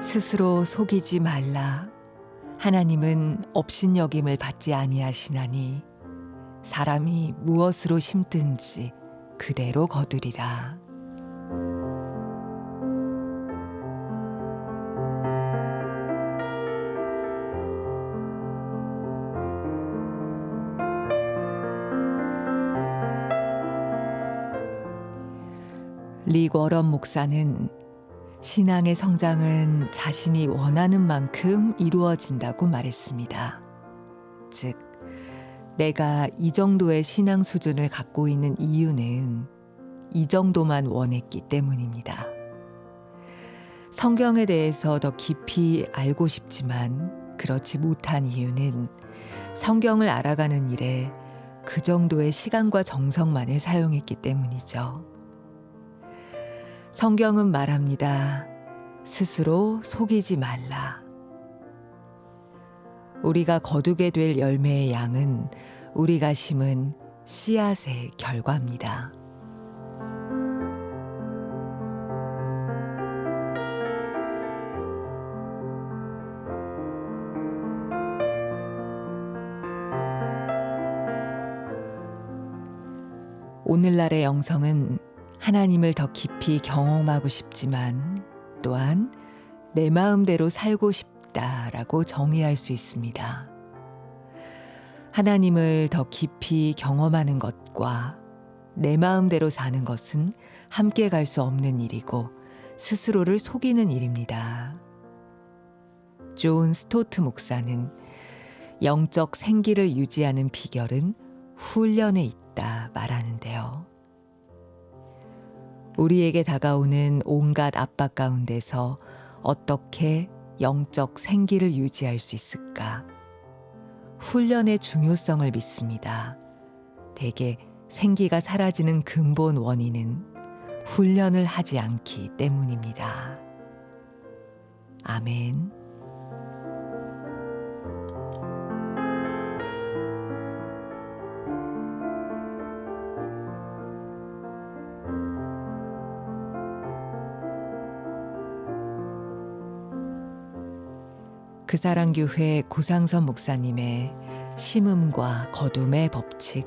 스스로 속이지 말라. 하나님은 업신여김을 받지 아니하시나니 사람이 무엇으로 심든지 그대로 거두리라. 릭 워런 목사는 신앙의 성장은 자신이 원하는 만큼 이루어진다고 말했습니다. 즉, 내가 이 정도의 신앙 수준을 갖고 있는 이유는 이 정도만 원했기 때문입니다. 성경에 대해서 더 깊이 알고 싶지만 그렇지 못한 이유는 성경을 알아가는 일에 그 정도의 시간과 정성만을 사용했기 때문이죠. 성경은 말합니다. 스스로 속이지 말라. 우리가 거두게 될 열매의 양은 우리가 심은 씨앗의 결과입니다. 오늘날의 영성은 하나님을 더 깊이 경험하고 싶지만 또한 내 마음대로 살고 싶다라고 정의할 수 있습니다. 하나님을 더 깊이 경험하는 것과 내 마음대로 사는 것은 함께 갈 수 없는 일이고 스스로를 속이는 일입니다. 존 스토트 목사는 영적 생기를 유지하는 비결은 훈련에 있다 말하는데요. 우리에게 다가오는 온갖 압박 가운데서 어떻게 영적 생기를 유지할 수 있을까? 훈련의 중요성을 믿습니다. 대개 생기가 사라지는 근본 원인은 훈련을 하지 않기 때문입니다. 아멘. 그사랑교회 고상선 목사님의 심음과 거둠의 법칙